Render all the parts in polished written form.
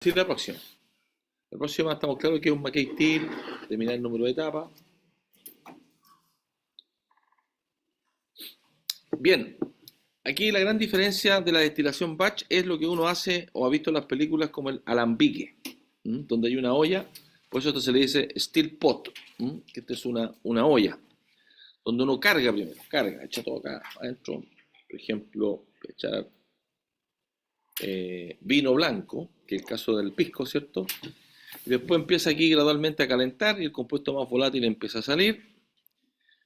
Sí, la próxima. La próxima estamos claros que es un McKay Till, determinar el número de etapas. Bien, aquí la gran diferencia de la destilación batch es lo que uno hace o ha visto en las películas como el alambique, donde hay una olla, por eso esto se le dice still pot, que esta es una olla, donde uno carga primero, echa todo acá adentro, por ejemplo, echar vino blanco, que es el caso del pisco, ¿cierto? Y después empieza aquí gradualmente a calentar y el compuesto más volátil empieza a salir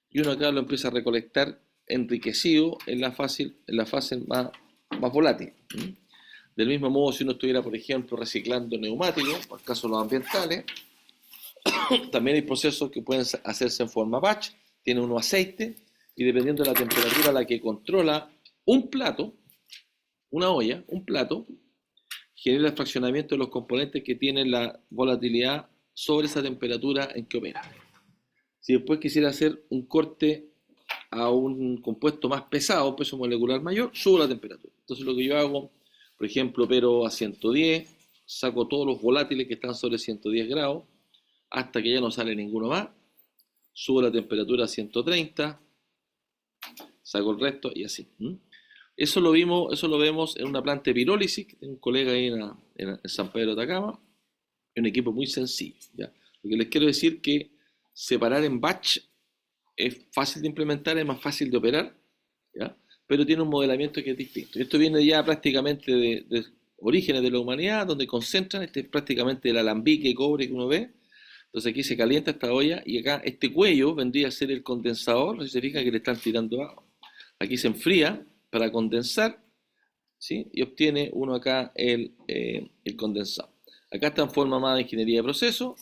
y uno acá lo empieza a recolectar enriquecido en la fase más volátil. Del mismo modo, si uno estuviera, por ejemplo, reciclando neumáticos, por el caso de los ambientales, también hay procesos que pueden hacerse en forma batch, tiene uno aceite y dependiendo de la temperatura a la que controla un plato, una olla, un plato, genera el fraccionamiento de los componentes que tienen la volatilidad sobre esa temperatura en que opera. Si después quisiera hacer un corte a un compuesto más pesado, peso molecular mayor, subo la temperatura. Entonces lo que yo hago, por ejemplo, opero a 110, saco todos los volátiles que están sobre 110 grados, hasta que ya no sale ninguno más, subo la temperatura a 130, saco el resto y así. Eso lo vemos en una planta de pirólisis, que tengo un colega ahí en San Pedro de Atacama, es un equipo muy sencillo, ¿ya? Lo que les quiero decir que separar en batch es fácil de implementar, es más fácil de operar, ¿ya? Pero tiene un modelamiento que es distinto. Esto viene ya prácticamente de orígenes de la humanidad, donde concentran, este es prácticamente el alambique de cobre que uno ve. Entonces aquí se calienta esta olla y acá este cuello vendría a ser el condensador, si se fijan que le están tirando agua. Aquí se enfría para condensar, ¿sí? Y obtiene uno acá el condensado. Acá está en forma más de ingeniería de proceso.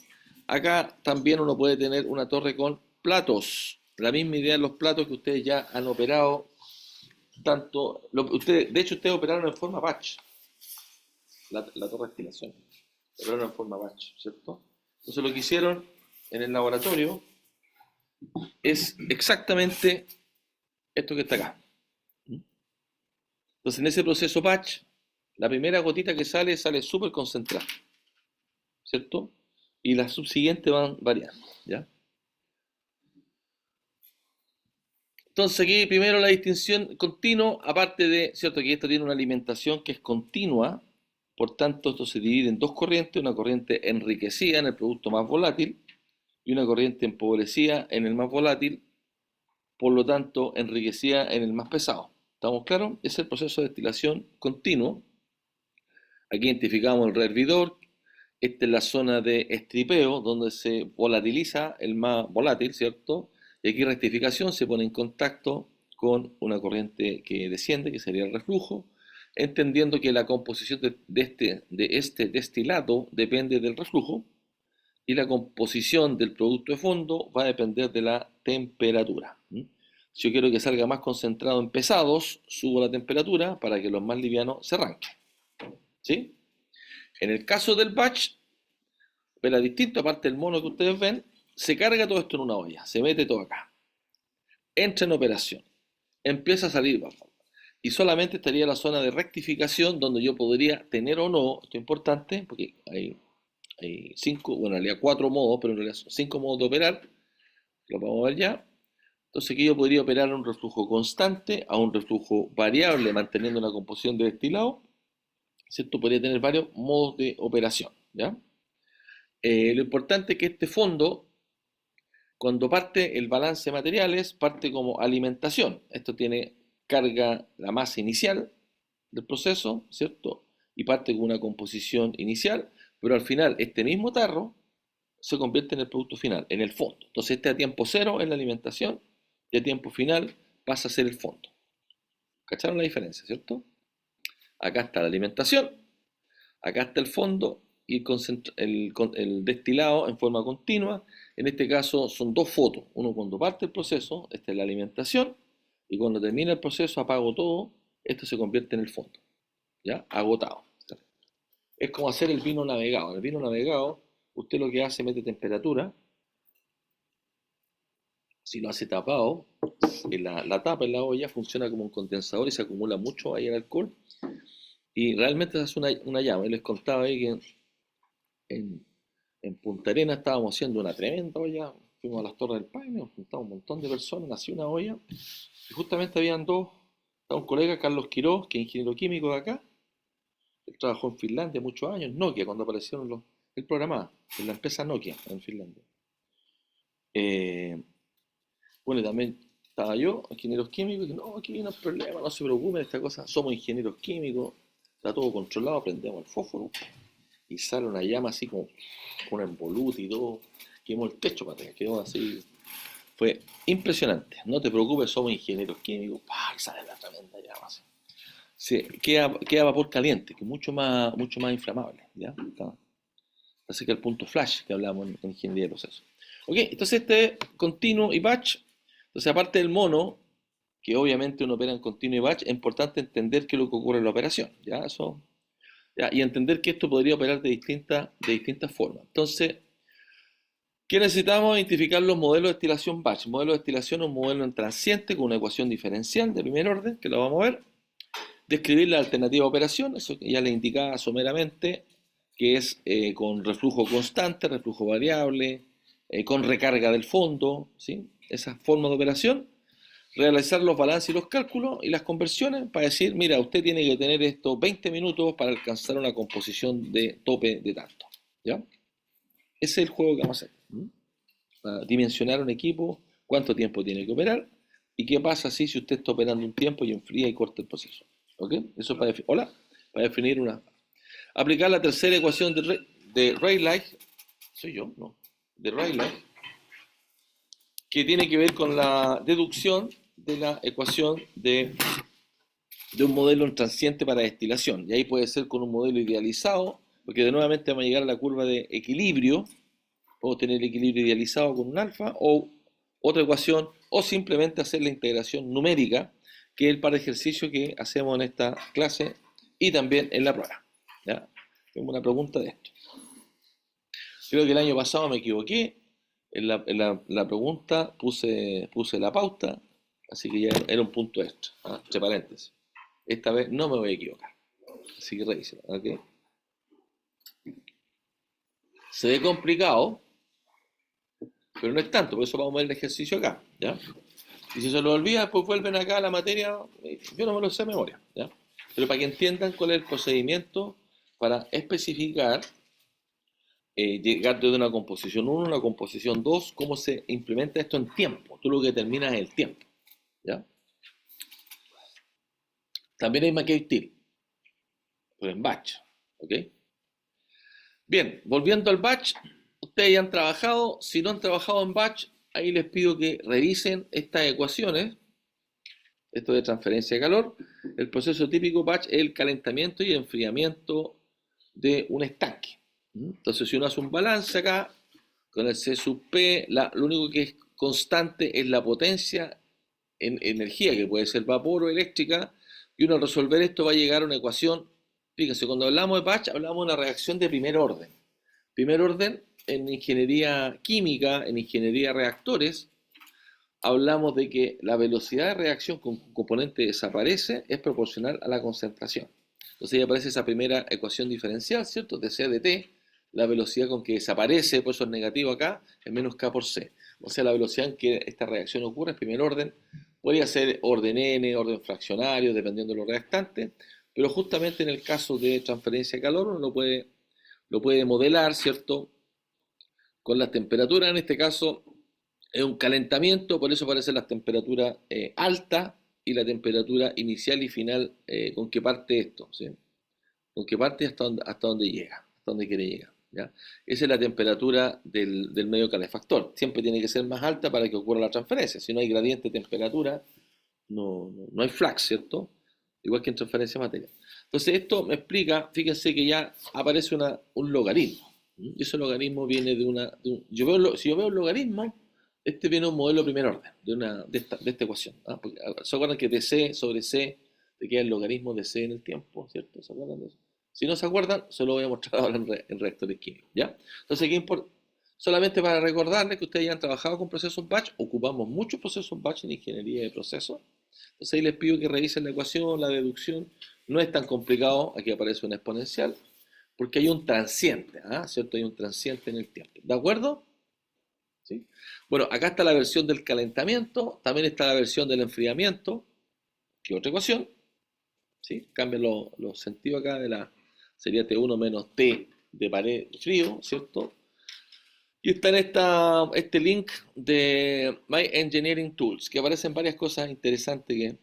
Acá también uno puede tener una torre con platos. La misma idea en los platos que ustedes ya han operado. De hecho, ustedes operaron en forma batch. La torre de destilación. Operaron en forma batch, ¿cierto? Entonces lo que hicieron en el laboratorio es exactamente esto que está acá. Entonces en ese proceso batch, la primera gotita que sale súper concentrada, ¿cierto? Y las subsiguientes van variando, ¿ya? Entonces aquí primero la distinción continua, aparte de, ¿cierto? Que esto tiene una alimentación que es continua, por tanto esto se divide en dos corrientes, una corriente enriquecida en el producto más volátil y una corriente empobrecida en el más volátil, por lo tanto enriquecida en el más pesado. ¿Estamos claros? Es el proceso de destilación continuo. Aquí identificamos el rehervidor. Esta es la zona de estripeo, donde se volatiliza el más volátil, ¿cierto? Y aquí rectificación se pone en contacto con una corriente que desciende, que sería el reflujo, entendiendo que la composición de este destilado depende del reflujo y la composición del producto de fondo va a depender de la temperatura. Si yo quiero que salga más concentrado en pesados, subo la temperatura para que los más livianos se arranquen. ¿Sí? En el caso del batch, pero distinto, aparte del mono que ustedes ven, se carga todo esto en una olla, se mete todo acá, entra en operación, empieza a salir vapor. Y solamente estaría la zona de rectificación donde yo podría tener o no, esto es importante, porque hay cinco, bueno, en realidad cuatro modos, pero en realidad son cinco modos de operar, lo vamos a ver ya. Entonces aquí yo podría operar a un reflujo constante, a un reflujo variable, manteniendo una composición de destilado, ¿cierto? Podría tener varios modos de operación, ¿ya? Lo importante es que este fondo, cuando parte el balance de materiales, parte como alimentación. Esto tiene carga la masa inicial del proceso, ¿cierto? Y parte con una composición inicial, pero al final este mismo tarro se convierte en el producto final, en el fondo. Entonces este a tiempo cero es la alimentación y a tiempo final pasa a ser el fondo. ¿Cacharon la diferencia, cierto? Acá está la alimentación, acá está el fondo y el destilado en forma continua. En este caso son dos fotos. Uno cuando parte el proceso, esta es la alimentación, y cuando termina el proceso apago todo, esto se convierte en el fondo. ¿Ya? Agotado. Es como hacer el vino navegado. En el vino navegado, usted lo que hace, mete temperatura. Si lo hace tapado, la tapa en la olla funciona como un condensador y se acumula mucho ahí el alcohol. Y realmente se hace una llama. Y les contaba ahí que en, en Punta Arenas estábamos haciendo una tremenda olla, fuimos a las Torres del Paine, nos juntamos un montón de personas, nació una olla, y justamente habían dos, estaba un colega, Carlos Quiroz, que es ingeniero químico de acá, él trabajó en Finlandia muchos años, Nokia, cuando aparecieron los, él programaba en la empresa Nokia en Finlandia. Eh, bueno, y también estaba yo, ingenieros químicos, y no, aquí no hay problema, no se preocupen de esta cosa, somos ingenieros químicos, está todo controlado, prendemos el fósforo y sale una llama así como una envoluta y todo, quemó el techo, para quedó así, fue impresionante. No te preocupes, somos ingenieros químicos, ¡pah! Y sale la tremenda llama así. Queda vapor caliente, que es mucho más inflamable, ¿ya? Así que el punto flash que hablamos en ingeniería de procesos. Ok, entonces este continuo y batch. Entonces, aparte del mono, que obviamente uno opera en continuo y batch, es importante entender qué es lo que ocurre en la operación, ¿ya? Eso, ¿ya? Y entender que esto podría operar de distintas formas. Entonces, ¿qué necesitamos? Identificar los modelos de destilación batch. Modelo de destilación es un modelo en transiente con una ecuación diferencial de primer orden, que lo vamos a ver. Describir la alternativa de operación, eso ya le indicaba someramente, que es con reflujo constante, reflujo variable, con recarga del fondo, ¿sí? Esa forma de operación. Realizar los balances y los cálculos y las conversiones para decir, mira, usted tiene que tener estos 20 minutos para alcanzar una composición de tope de tanto. ¿Ya? Ese es el juego que vamos a hacer. Para dimensionar un equipo, cuánto tiempo tiene que operar y qué pasa si usted está operando un tiempo y enfría y corta el proceso. ¿Ok? Eso es para, para definir una. Aplicar la tercera ecuación de Rayleigh, soy yo, no, de Rayleigh, que tiene que ver con la deducción de la ecuación de un modelo en transiente para destilación. Y ahí puede ser con un modelo idealizado, porque de nuevamente vamos a llegar a la curva de equilibrio. Podemos tener el equilibrio idealizado con un alfa o otra ecuación, o simplemente hacer la integración numérica, que es el par de ejercicios que hacemos en esta clase y también en la prueba. ¿Ya? Tengo una pregunta de esto. Creo que el año pasado me equivoqué. En la pregunta puse la pauta, así que ya era un punto extra, entre paréntesis. Esta vez no me voy a equivocar. Así que revíselo. ¿Ok? Se ve complicado, pero no es tanto, por eso vamos a ver el ejercicio acá. ¿Ya? Y si se lo olvida, pues vuelven acá a la materia. Yo no me lo sé de memoria. ¿Ya? Pero para que entiendan cuál es el procedimiento para especificar, llegar desde una composición 1 a una composición 2, cómo se implementa esto en tiempo. Tú lo que determinas es el tiempo. ¿Ya? También hay McCabe-Thiele, pero en batch. ¿Ok? Bien, volviendo al batch, ustedes ya han trabajado, si no han trabajado en batch, ahí les pido que revisen estas ecuaciones, esto de transferencia de calor. El proceso típico batch es el calentamiento y enfriamiento de un estanque. Entonces, si uno hace un balance acá, con el C sub P, lo único que es constante es la potencia en energía, que puede ser vapor o eléctrica, y uno al resolver esto va a llegar a una ecuación. Fíjense, cuando hablamos de batch, hablamos de una reacción de primer orden. Primer orden, en ingeniería química, en ingeniería de reactores, hablamos de que la velocidad de reacción con un componente desaparece es proporcional a la concentración. Entonces ahí aparece esa primera ecuación diferencial, ¿cierto? De C de T, la velocidad con que desaparece, por eso es negativo acá, es menos K por C. O sea, la velocidad en que esta reacción ocurre es primer orden, podría ser orden n, orden fraccionario, dependiendo de los reactantes, pero justamente en el caso de transferencia de calor uno lo puede modelar, ¿cierto? Con las temperaturas, en este caso es un calentamiento, por eso aparecen las temperaturas altas y la temperatura inicial y final con que parte esto, ¿sí? Con que parte hasta donde llega, hasta donde quiere llegar. ¿Ya? Esa es la temperatura del medio calefactor. Siempre tiene que ser más alta para que ocurra la transferencia. Si no hay gradiente de temperatura, no hay flux, ¿cierto? Igual que en transferencia de materia. Entonces esto me explica, fíjense que ya aparece un logaritmo. Y ese logaritmo viene si yo veo un logaritmo, este viene un modelo de primer orden, de esta ecuación. Porque, ¿se acuerdan que de C sobre C te queda el logaritmo de C en el tiempo? ¿Cierto? ¿Se acuerdan de eso? Si no se acuerdan, se lo voy a mostrar ahora en reactores químicos. ¿Ya? Entonces, solamente para recordarles que ustedes ya han trabajado con procesos batch, ocupamos muchos procesos batch en ingeniería de procesos. Entonces ahí les pido que revisen la ecuación, la deducción. No es tan complicado, aquí aparece una exponencial. porque hay un transiente, ¿cierto? Hay un transiente en el tiempo. ¿De acuerdo? ¿Sí? Bueno, acá está la versión del calentamiento, también está la versión del enfriamiento, que es otra ecuación, ¿sí? Cambia los sentidos acá sería T1 menos T de pared frío, ¿cierto? Y está en este link de My Engineering Tools, que aparecen varias cosas interesantes que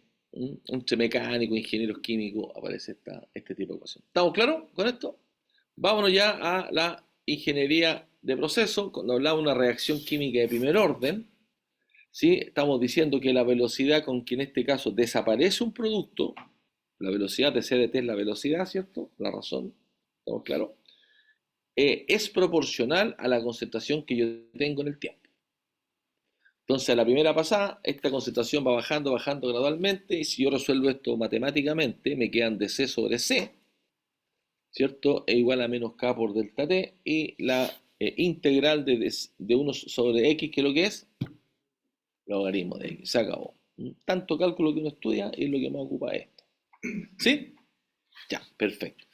entre mecánicos, ingenieros químicos, aparece este tipo de ecuación. ¿Estamos claros con esto? Vámonos ya a la ingeniería de proceso. Cuando hablamos de una reacción química de primer orden, ¿sí? Estamos diciendo que la velocidad con que en este caso desaparece un producto, la velocidad de CDT es la velocidad, ¿cierto? La razón, ¿estamos claros? Es proporcional a la concentración que yo tengo en el tiempo. Entonces, a la primera pasada, esta concentración va bajando, bajando gradualmente, y si yo resuelvo esto matemáticamente, me quedan dC sobre C, ¿cierto? Es igual a menos K por delta T, y la integral de 1 sobre X, que es lo que es, logaritmo de X, se acabó. Tanto cálculo que uno estudia es lo que más ocupa esto. ¿Sí? Ya, perfecto.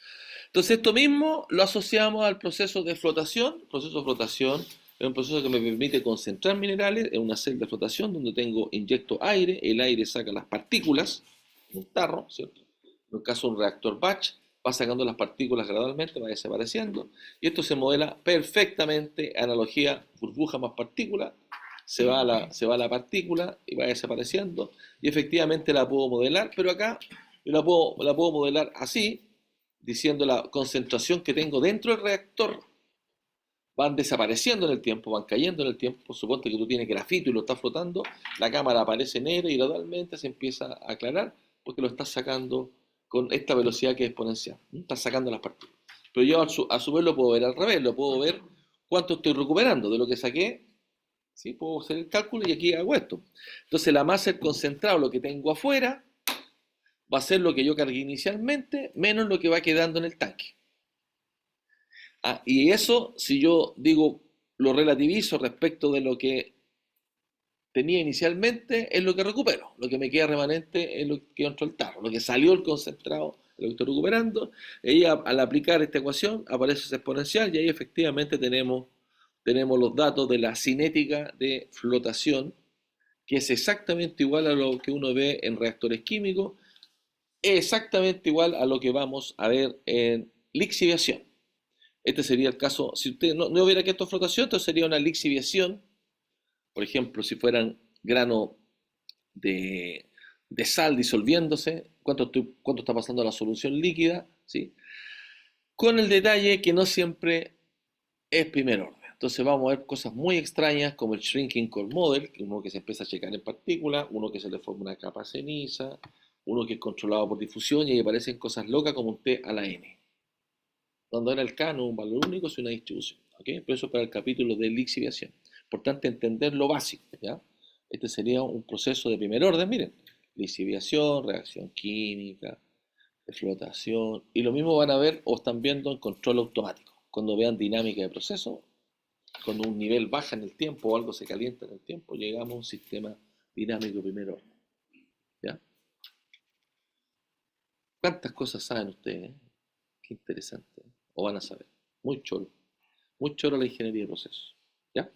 Entonces esto mismo lo asociamos al proceso de flotación. El proceso de flotación es un proceso que me permite concentrar minerales en una celda de flotación donde inyecto aire, el aire saca las partículas en un tarro, ¿cierto? En el caso de un reactor batch, va sacando las partículas gradualmente, va desapareciendo, y esto se modela perfectamente, analogía burbuja más partícula, se va la partícula y va desapareciendo, y efectivamente la puedo modelar, pero acá yo la puedo modelar así, diciendo la concentración que tengo dentro del reactor van desapareciendo en el tiempo, van cayendo en el tiempo. Por supuesto que tú tienes grafito y lo estás flotando, la cámara aparece negra y gradualmente se empieza a aclarar porque lo estás sacando con esta velocidad que es exponencial. Estás sacando las partículas. Pero yo a su vez lo puedo ver al revés, lo puedo ver cuánto estoy recuperando de lo que saqué. ¿Sí? Puedo hacer el cálculo y aquí hago esto. Entonces la masa del concentrado, lo que tengo afuera, va a ser lo que yo cargué inicialmente, menos lo que va quedando en el tanque. Y eso, si yo digo, lo relativizo respecto de lo que tenía inicialmente, es lo que recupero. Lo que me queda remanente es lo que quedó dentro del tarro. Lo que salió el concentrado, es lo que estoy recuperando. Y al aplicar esta ecuación, aparece esa exponencial y ahí efectivamente tenemos los datos de la cinética de flotación, que es exactamente igual a lo que uno ve en reactores químicos, es exactamente igual a lo que vamos a ver en lixiviación. Este sería el caso, si usted no hubiera que esto flotación, entonces sería una lixiviación, por ejemplo, si fueran granos de sal disolviéndose, cuánto está pasando a la solución líquida, ¿sí? Con el detalle que no siempre es primer orden. Entonces vamos a ver cosas muy extrañas como el Shrinking Core Model, uno que se empieza a checar en partículas, uno que se le forma una capa ceniza, uno que es controlado por difusión y ahí aparecen cosas locas como un T a la N. Cuando era el K no es un valor único, es una distribución. ¿Okay? Pero eso para el capítulo de lixiviación. Importante entender lo básico. ¿Ya? Este sería un proceso de primer orden, miren. Lixiviación, reacción química, de flotación. Y lo mismo van a ver o están viendo en control automático. Cuando vean dinámica de proceso, cuando un nivel baja en el tiempo o algo se calienta en el tiempo, llegamos a un sistema dinámico de primer orden. ¿Ya? ¿Cuántas cosas saben ustedes? Qué interesante. O van a saber. Muy choro. Muy choro la ingeniería de procesos. ¿Ya?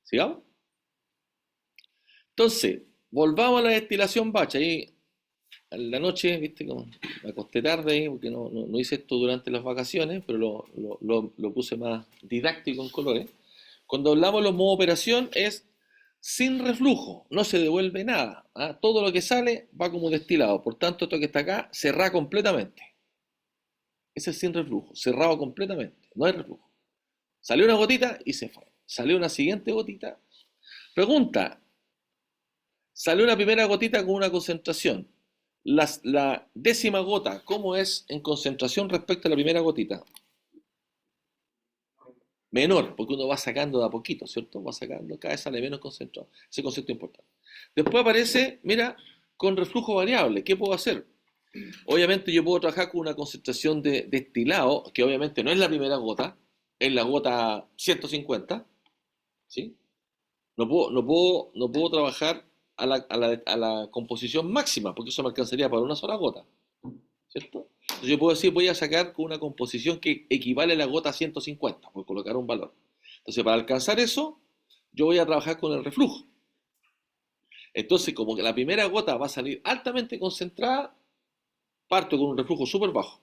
¿Sigamos? Entonces, volvamos a la destilación batch. Ahí, en la noche, viste, como me acosté tarde ahí, porque no hice esto durante las vacaciones, pero lo puse más didáctico en colores. Cuando hablamos de los modos de operación es sin reflujo, no se devuelve nada. Todo lo que sale va como destilado. Por tanto, esto que está acá, cerrado completamente. Ese es sin reflujo, cerrado completamente. No hay reflujo. Salió una gotita y se fue. Salió una siguiente gotita. Pregunta, salió una primera gotita con una concentración. La décima gota, ¿cómo es en concentración respecto a la primera gotita? Menor, porque uno va sacando de a poquito, ¿cierto? Va sacando, cada vez sale menos concentrado. Ese concepto es importante. Después aparece, mira, con reflujo variable. ¿Qué puedo hacer? Obviamente yo puedo trabajar con una concentración de destilado, que obviamente no es la primera gota, es la gota 150, ¿sí? No puedo trabajar a la composición máxima, porque eso me alcanzaría para una sola gota, ¿cierto? Entonces yo puedo decir, voy a sacar con una composición que equivale a la gota 150, por colocar un valor. Entonces, para alcanzar eso, yo voy a trabajar con el reflujo. Entonces, como que la primera gota va a salir altamente concentrada, parto con un reflujo súper bajo.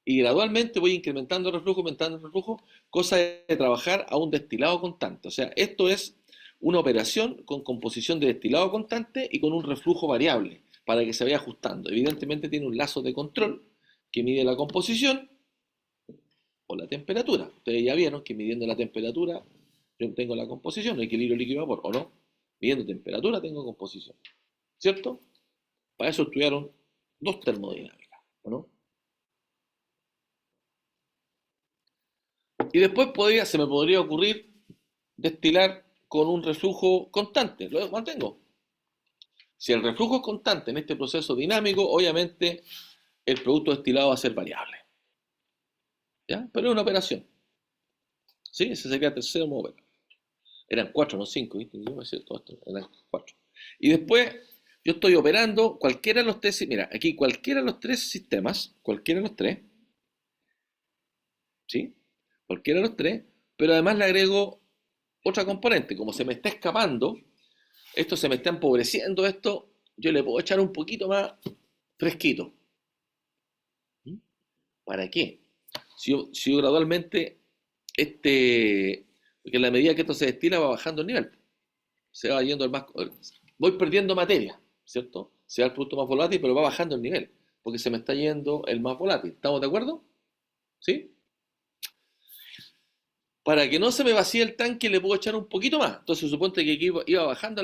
Y gradualmente voy incrementando el reflujo, aumentando el reflujo, cosa de trabajar a un destilado constante. O sea, esto es una operación con composición de destilado constante y con un reflujo variable, para que se vaya ajustando. Evidentemente tiene un lazo de control que mide la composición o la temperatura. Ustedes ya vieron que midiendo la temperatura yo tengo la composición, el equilibrio líquido-vapor, ¿o no? Midiendo temperatura tengo composición, ¿cierto? Para eso estudiaron dos termodinámicas, ¿o no? Y después se me podría ocurrir destilar con un reflujo constante, lo mantengo. Si el reflujo es constante en este proceso dinámico, obviamente el producto destilado va a ser variable, ¿ya? Pero es una operación, ¿sí? Ese sería el tercer modo. Eran cuatro, no cinco, ¿viste? Yo me sé todo esto, eran cuatro. Y después yo estoy operando cualquiera de los tres, mira, aquí cualquiera de los tres sistemas, cualquiera de los tres, ¿sí? Cualquiera de los tres, pero además le agrego otra componente, como se me está escapando, esto se me está empobreciendo, esto, yo le puedo echar un poquito más fresquito. ¿Mm? ¿Para qué? Si yo gradualmente, porque en la medida que esto se destila va bajando el nivel, se va yendo el más, voy perdiendo materia, ¿cierto? Se va el producto más volátil, pero va bajando el nivel, porque se me está yendo el más volátil. ¿Estamos de acuerdo? ¿Sí? Para que no se me vacíe el tanque le puedo echar un poquito más. Entonces suponte que aquí iba bajando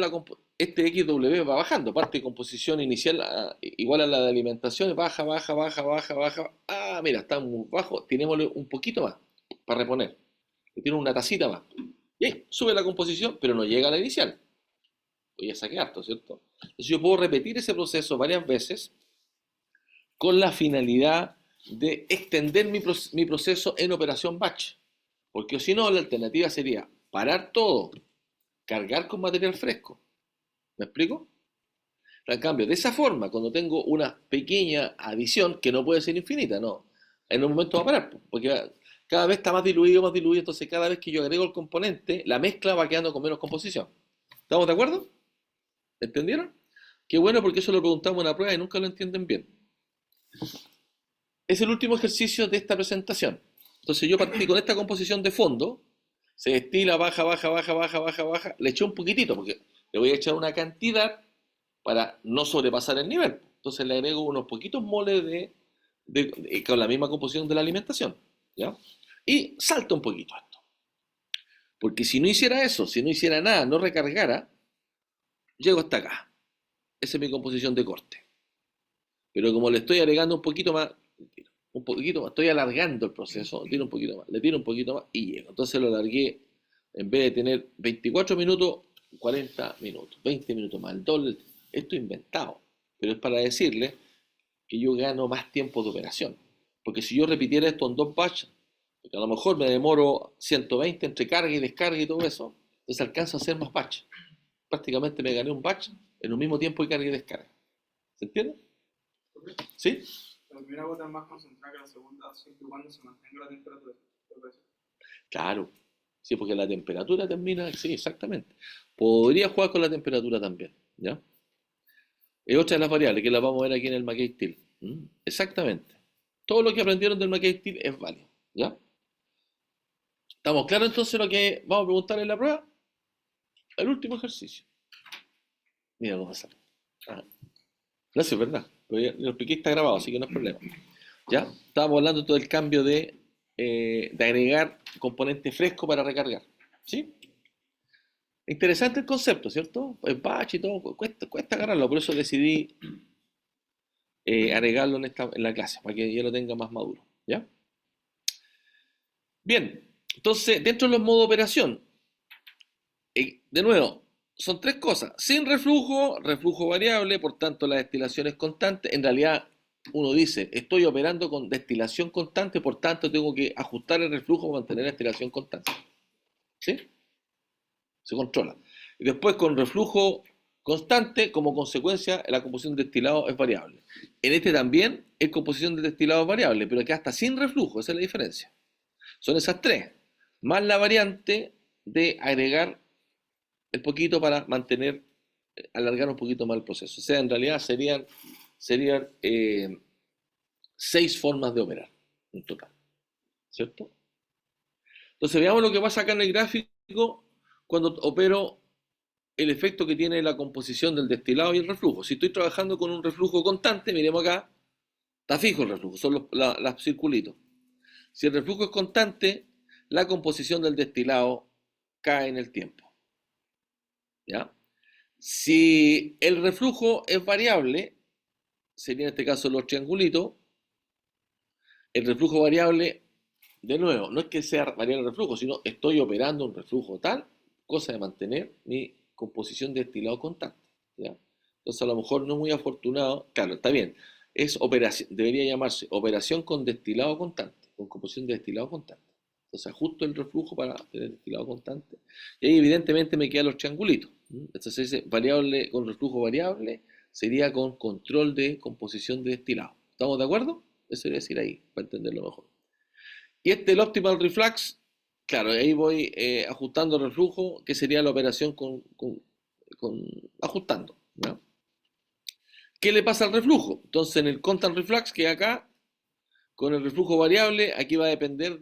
este XW va bajando, parte de composición inicial igual a la de alimentación, baja, baja, baja, baja, baja. Ah, mira, está muy bajo, tirémosle un poquito más para reponer. Le tiro una tacita más. Y ahí sube la composición, pero no llega a la inicial. Pues ya saqué harto, ¿cierto? Entonces yo puedo repetir ese proceso varias veces con la finalidad de extender mi proceso en operación batch. Porque si no, la alternativa sería parar todo, cargar con material fresco. ¿Me explico? En cambio, de esa forma, cuando tengo una pequeña adición, que no puede ser infinita, no, en un momento va a parar, porque cada vez está más diluido, entonces cada vez que yo agrego el componente, la mezcla va quedando con menos composición. ¿Estamos de acuerdo? ¿Entendieron? Qué bueno porque eso lo preguntamos en la prueba y nunca lo entienden bien. Es el último ejercicio de esta presentación. Entonces yo partí con esta composición de fondo, se destila, baja, baja, baja, baja, baja, baja, le eché un poquitito, porque le voy a echar una cantidad para no sobrepasar el nivel. Entonces le agrego unos poquitos moles con la misma composición de la alimentación, ¿ya? Y salta un poquito esto. Porque si no hiciera eso, si no hiciera nada, no recargara, llego hasta acá. Esa es mi composición de corte. Pero como le estoy agregando un poquito más, estoy alargando el proceso, tiro un poquito más, le tiro un poquito más y llego. Entonces lo alargué, en vez de tener 24 minutos, 40 minutos, 20 minutos más, el doble. Esto inventado, pero es para decirle que yo gano más tiempo de operación. Porque si yo repitiera esto en dos batches, porque a lo mejor me demoro 120 entre carga y descarga y todo eso, entonces alcanzo a hacer más batches. Prácticamente me gané un batch en un mismo tiempo de carga y descarga. ¿Se entiende? ¿Sí? La primera gota es más concentrada que la segunda, siempre y cuando se mantenga la temperatura. Claro. Sí, porque la temperatura termina, sí, exactamente. Podría jugar con la temperatura también, ¿ya? Es otra de las variables que las vamos a ver aquí en el McKay Steel. Exactamente. Todo lo que aprendieron del McKay Steel es válido, ¿ya? ¿Estamos claros entonces lo que vamos a preguntar en la prueba? El último ejercicio. Mira cómo sale. Ah, no, sí, es verdad. Lo expliqué, está grabado, así que no es problema. ¿Ya? Estábamos hablando todo el cambio de agregar componente fresco para recargar. ¿Sí? Interesante el concepto, ¿cierto? El batch y todo, cuesta agarrarlo, por eso decidí agregarlo en la clase, para que ya lo tenga más maduro. ¿Ya? Bien, entonces, dentro de los modos de operación, de nuevo, son tres cosas. Sin reflujo, reflujo variable, por tanto la destilación es constante. En realidad, uno dice, estoy operando con destilación constante, por tanto tengo que ajustar el reflujo para mantener la destilación constante. ¿Sí? Se controla. Y después con reflujo constante, como consecuencia la composición del destilado es variable. En este también es composición del destilado es variable, pero acá está sin reflujo, esa es la diferencia. Son esas tres, más la variante de agregar el poquito para mantener, alargar un poquito más el proceso. O sea, en realidad serían 6 formas de operar en total, ¿cierto? Entonces veamos lo que pasa acá en el gráfico cuando opero el efecto que tiene la composición del destilado y el reflujo. Si estoy trabajando con un reflujo constante, miremos acá, está fijo el reflujo, son los circulitos. Si el reflujo es constante, la composición del destilado cae en el tiempo. ¿Ya? Si el reflujo es variable, sería en este caso los triangulitos, el reflujo variable, de nuevo, no es que sea variable el reflujo, sino estoy operando un reflujo tal, cosa de mantener mi composición de destilado constante. ¿Ya? Entonces a lo mejor no es muy afortunado, claro, está bien, es operación, debería llamarse operación con destilado constante, con composición de destilado constante. Entonces ajusto el reflujo para tener destilado constante. Y ahí evidentemente me quedan los triangulitos. Entonces ese variable con reflujo variable sería con control de composición de destilado. ¿Estamos de acuerdo? Eso debería decir ahí, para entenderlo mejor. Y el optimal reflux, claro, ahí voy ajustando el reflujo, que sería la operación con ajustando. ¿No? ¿Qué le pasa al reflujo? Entonces en el constant reflux, que acá, con el reflujo variable, aquí va a depender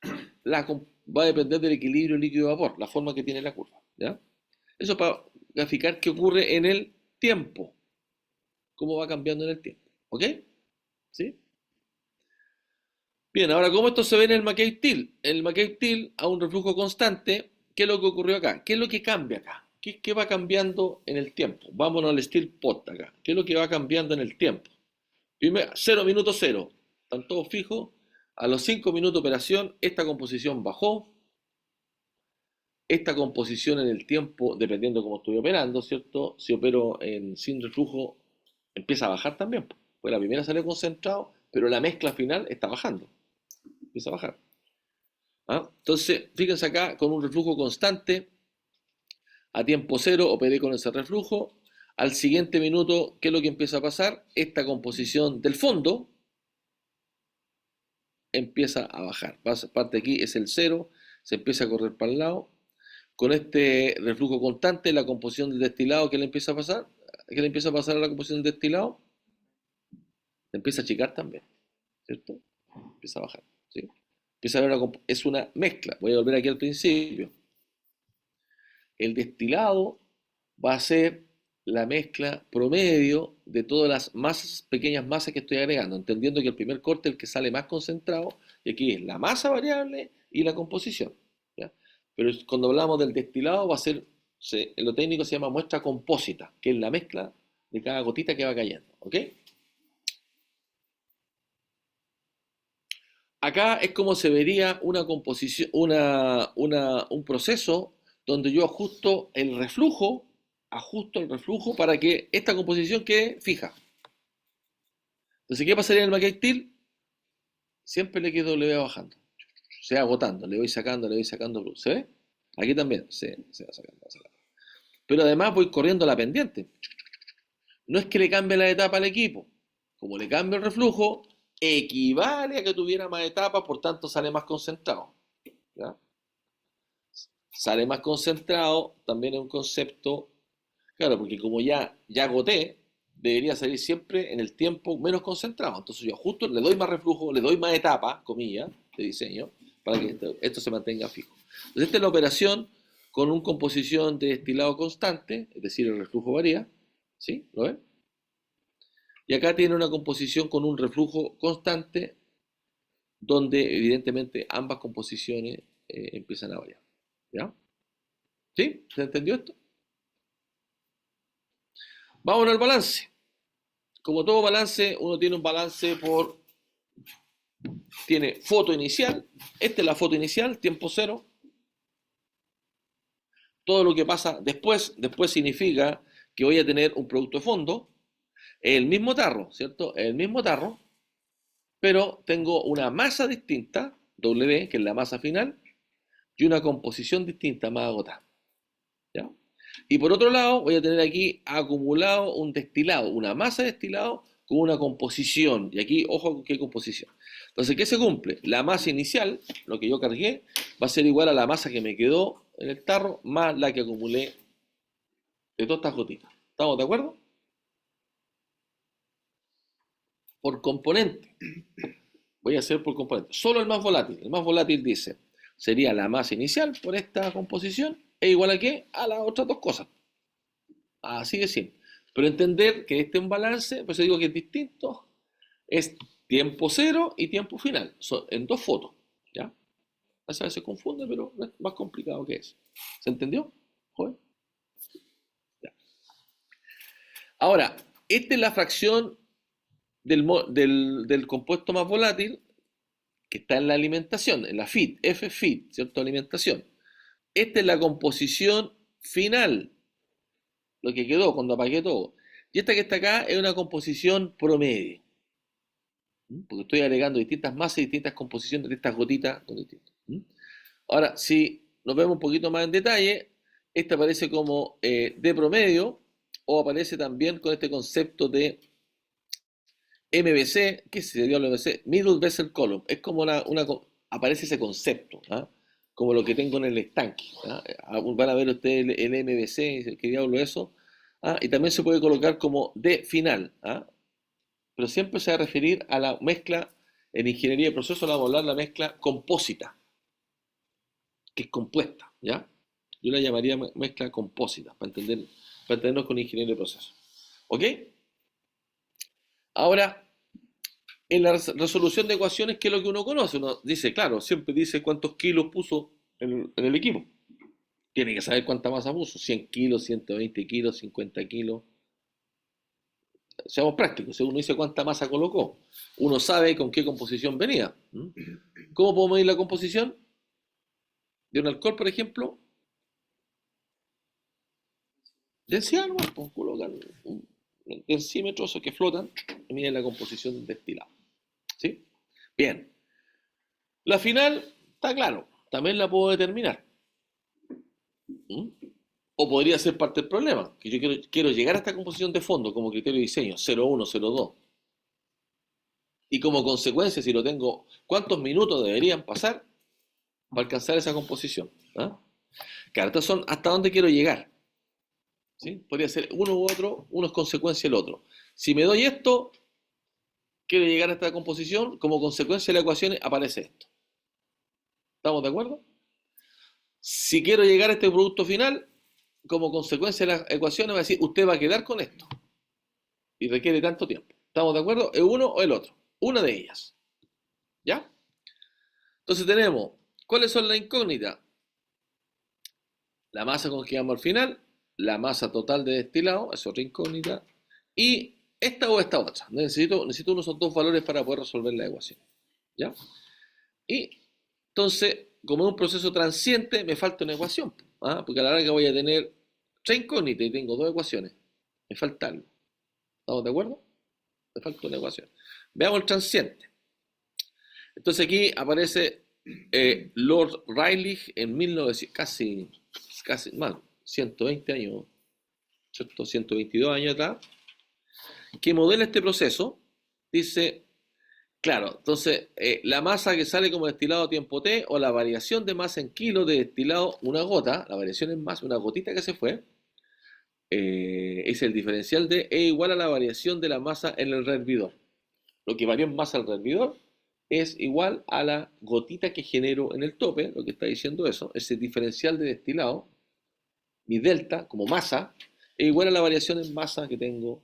va a depender del equilibrio líquido-vapor, la forma que tiene la curva. ¿Ya? Eso para graficar qué ocurre en el tiempo, cómo va cambiando en el tiempo. ¿Ok? ¿Sí? Bien, ahora, ¿cómo esto se ve en el McCabe-Thiele? En el McCabe-Thiele, a un reflujo constante, ¿qué es lo que ocurrió acá? ¿Qué es lo que cambia acá? ¿Qué va cambiando en el tiempo? Vámonos al steel pot acá. ¿Qué es lo que va cambiando en el tiempo? Primero, 0 minutos 0. Están todos fijos. A los 5 minutos de operación, esta composición bajó. Esta composición en el tiempo, dependiendo de cómo estoy operando, ¿cierto? Si opero sin reflujo, empieza a bajar también. Pues la primera salió concentrado, pero la mezcla final está bajando. Empieza a bajar. ¿Ah? Entonces, fíjense acá, con un reflujo constante, a tiempo cero operé con ese reflujo. Al siguiente minuto, ¿qué es lo que empieza a pasar? Esta composición del fondo empieza a bajar. Parte aquí es el cero, se empieza a correr para el lado. Con este reflujo constante, la composición del destilado, ¿qué le empieza a pasar? ¿Qué le empieza a pasar a la composición del destilado? Empieza a achicar también, ¿cierto? Empieza a bajar, ¿sí? Empieza a haber es una mezcla. Voy a volver aquí al principio. El destilado va a ser la mezcla promedio de todas las masas, pequeñas masas que estoy agregando, entendiendo que el primer corte es el que sale más concentrado, y aquí es la masa variable y la composición. ¿Ya? Pero cuando hablamos del destilado va a ser, en lo técnico se llama muestra compósita, que es la mezcla de cada gotita que va cayendo. ¿Ok? Acá es como se vería una composición, un proceso donde yo ajusto el reflujo para que esta composición quede fija. Entonces, ¿qué pasaría en el McCabe-Thiele? Siempre le quedo W bajando, se va agotando, le voy sacando luz. ¿Se ve? Aquí también se va sacando, va sacando. Pero además voy corriendo la pendiente. No es que le cambie la etapa al equipo. Como le cambio el reflujo, equivale a que tuviera más etapas, por tanto sale más concentrado. ¿Ya? Sale más concentrado, también es un concepto, claro, porque como ya agoté, debería salir siempre en el tiempo menos concentrado. Entonces yo justo le doy más reflujo, le doy más etapas, comillas, de diseño, para que esto se mantenga fijo. Entonces esta es la operación con una composición de destilado constante, es decir, el reflujo varía, ¿sí? ¿Lo ven? Y acá tiene una composición con un reflujo constante, donde evidentemente ambas composiciones empiezan a variar. ¿Ya? ¿Sí? ¿Se entendió esto? Vamos al balance. Como todo balance, uno tiene un balance tiene foto inicial. Esta es la foto inicial, tiempo cero. Todo lo que pasa después significa que voy a tener un producto de fondo, el mismo tarro, ¿cierto? El mismo tarro, pero tengo una masa distinta, W, que es la masa final, y una composición distinta más agotada. ¿Ya? Y por otro lado, voy a tener aquí acumulado un destilado, una masa de destilado con una composición. Y aquí, ojo con qué composición. Entonces, ¿qué se cumple? La masa inicial, lo que yo cargué, va a ser igual a la masa que me quedó en el tarro, más la que acumulé de todas estas gotitas. ¿Estamos de acuerdo? Por componente. Voy a hacer por componente. Solo el más volátil. El más volátil dice, sería la masa inicial por esta composición, e igual a qué? A las otras dos cosas. Así de simple. Pero entender que este es un balance, pues yo digo que es distinto, es tiempo cero y tiempo final. Son en dos fotos. ¿Ya? A veces se confunde, pero no es más complicado que eso. ¿Se entendió? Joder. Ya. Ahora, esta es la fracción del compuesto más volátil que está en la alimentación, en la FIT, F-FIT, ¿cierto? Alimentación. Esta es la composición final, lo que quedó cuando apagué todo. Y esta que está acá es una composición promedio. Porque estoy agregando distintas masas y distintas composiciones de estas gotitas con distintos. Ahora, si nos vemos un poquito más en detalle, esta aparece como de promedio o aparece también con este concepto de MVC. ¿Qué sería el MVC? Middle Vessel Column. Es como aparece ese concepto, ¿ah? Como lo que tengo en el estanque. ¿Ah? Van a ver ustedes el MVC, ¿qué diablo es eso? ¿Ah? Y también se puede colocar como de final. ¿Ah? Pero siempre se va a referir a la mezcla, en ingeniería de procesos vamos a hablar de la mezcla compósita, que es compuesta, ¿ya? Yo la llamaría mezcla compósita, para entendernos con ingeniería de procesos. ¿Ok? Ahora, en la resolución de ecuaciones, ¿qué es lo que uno conoce? Uno dice, claro, siempre dice cuántos kilos puso en el equipo. Tiene que saber cuánta masa puso, 100 kilos, 120 kilos, 50 kilos. Seamos prácticos, si uno dice cuánta masa colocó, uno sabe con qué composición venía. ¿Cómo puedo medir la composición de un alcohol, por ejemplo? Densidad, ¿no? Pues colocan un densímetro, esos que flotan, y miden la composición del destilado. ¿Sí? Bien. La final, está claro, también la puedo determinar. ¿Mm? O podría ser parte del problema, que yo quiero llegar a esta composición de fondo como criterio de diseño, 0,1, 0,2. Y como consecuencia, si lo tengo, ¿cuántos minutos deberían pasar para alcanzar esa composición? ¿Ah? Claro, estos son hasta dónde quiero llegar. ¿Sí? Podría ser uno u otro, uno es consecuencia del otro. Si me doy esto, quiero llegar a esta composición, como consecuencia de la ecuación aparece esto. ¿Estamos de acuerdo? Si quiero llegar a este producto final, como consecuencia de las ecuaciones, va a decir, usted va a quedar con esto. Y requiere tanto tiempo. ¿Estamos de acuerdo? ¿Es uno o el otro? Una de ellas. ¿Ya? Entonces tenemos, ¿cuáles son las incógnitas? La masa con que llegamos al final, la masa total de destilado, es otra incógnita, y esta o esta otra. Necesito uno de esos dos valores para poder resolver la ecuación. ¿Ya? Y entonces, como es un proceso transiente, me falta una ecuación. ¿Ah? Porque a la larga voy a tener tres incógnitas y tengo dos ecuaciones. Me falta algo. ¿Estamos de acuerdo? Me falta una ecuación. Veamos el transiente. Entonces aquí aparece Lord Rayleigh en 1900, casi más, 120 años, ¿cierto? 122 años atrás, que modela este proceso. Dice, claro, entonces la masa que sale como destilado a tiempo T o la variación de masa en kilos de destilado, una gota, la variación en masa, una gotita que se fue, es el diferencial de E igual a la variación de la masa en el hervidor. Lo que varía en masa al hervidor es igual a la gotita que genero en el tope, lo que está diciendo eso, ese diferencial de destilado, mi delta como masa, es igual a la variación en masa que tengo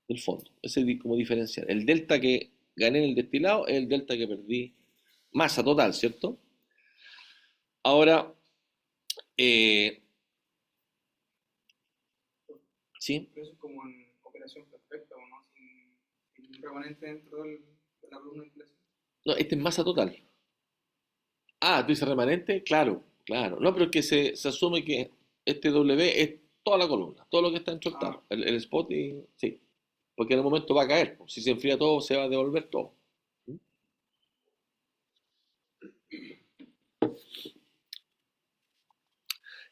del fondo, ese como diferencial. El delta que gané en el destilado es el delta que perdí, masa total, ¿cierto? Ahora, eh, ¿sí? Eso es como en operación perfecta, ¿o no? Sin un remanente dentro de la columna de inflación. No, este es masa total. Ah, tú dices remanente, claro, claro. No, pero es que se asume que este W es toda la columna, todo lo que está dentro del Ah, tarro, el spot y sí, porque en el momento va a caer, pues. Si se enfría todo, se va a devolver todo.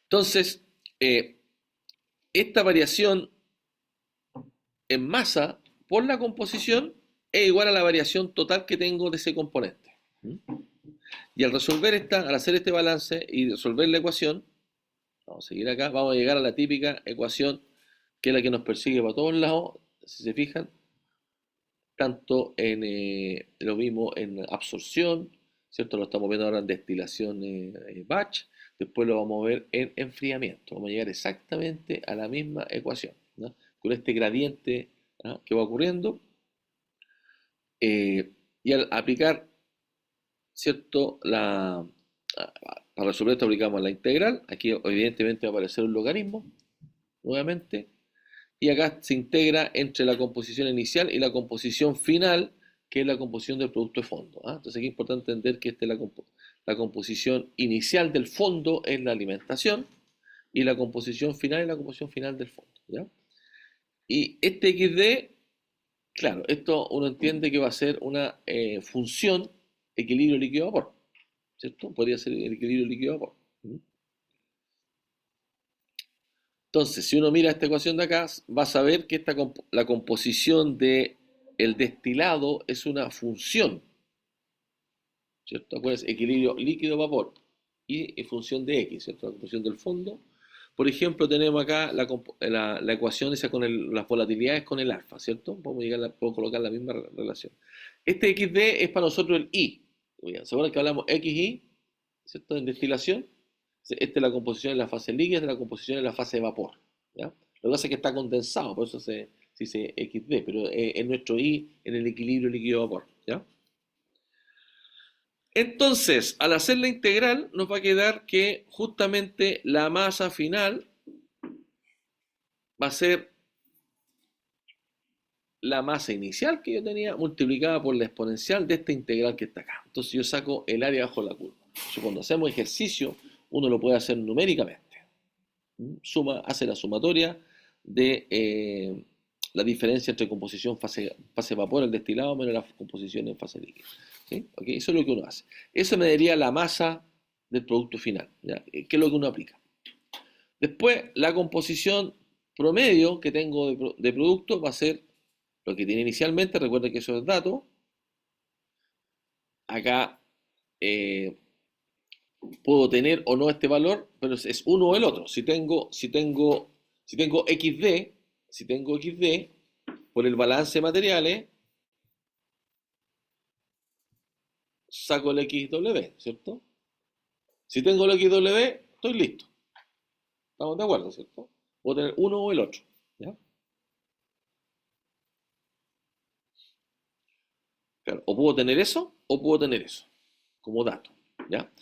Entonces, eh, esta variación en masa por la composición es igual a la variación total que tengo de ese componente. Y al hacer este balance y resolver la ecuación, vamos a seguir acá, vamos a llegar a la típica ecuación que es la que nos persigue para todos lados, si se fijan, tanto lo mismo en absorción, ¿cierto? Lo estamos viendo ahora en destilación batch, después lo vamos a ver en enfriamiento, vamos a llegar exactamente a la misma ecuación, ¿no? Con este gradiente, ¿no?, que va ocurriendo, y al aplicar, ¿cierto? Para resolver esto aplicamos la integral, aquí evidentemente va a aparecer un logaritmo, nuevamente, y acá se integra entre la composición inicial y la composición final, que es la composición del producto de fondo. Entonces aquí es importante entender que la composición inicial del fondo es la alimentación, y la composición final es la composición final del fondo, ¿ya? Y este XD, claro, esto uno entiende que va a ser una función equilibrio líquido-vapor, ¿cierto? Podría ser el equilibrio líquido-vapor. Entonces, si uno mira esta ecuación de acá, va a saber que la composición del destilado es una función, ¿cierto? Acuérdense, equilibrio líquido-vapor y función de X, ¿cierto? La composición del fondo. Por ejemplo, tenemos acá la ecuación esa con las volatilidades con el alfa, ¿cierto? Podemos colocar la misma relación. Este XD es para nosotros el I. ¿Se acuerdan que hablamos XI, ¿cierto? En destilación. Esta es la composición en la fase líquida, esta es la composición en la fase de vapor, ¿ya? Lo que pasa es que está condensado, por eso se dice XD, pero es nuestro I en el equilibrio líquido-vapor, ¿ya? Entonces, al hacer la integral, nos va a quedar que justamente la masa final va a ser la masa inicial que yo tenía multiplicada por la exponencial de esta integral que está acá. Entonces yo saco el área bajo la curva. Entonces, cuando hacemos ejercicio, uno lo puede hacer numéricamente. Hace la sumatoria de la diferencia entre composición fase vapor, el destilado, menos la composición en fase líquida, ¿sí? Okay, eso es lo que uno hace. Eso me daría la masa del producto final, ¿ya? ¿Qué es lo que uno aplica? Después, la composición promedio que tengo de producto va a ser lo que tiene inicialmente. Recuerden que eso es dato. Acá puedo tener o no este valor, pero es uno o el otro. Si tengo XD, por el balance de materiales, saco el XW, ¿cierto? Si tengo el XW, estoy listo. ¿Estamos de acuerdo, cierto? Puedo tener uno o el otro, ¿ya? Claro, o puedo tener eso o puedo tener eso, como dato, ¿ya?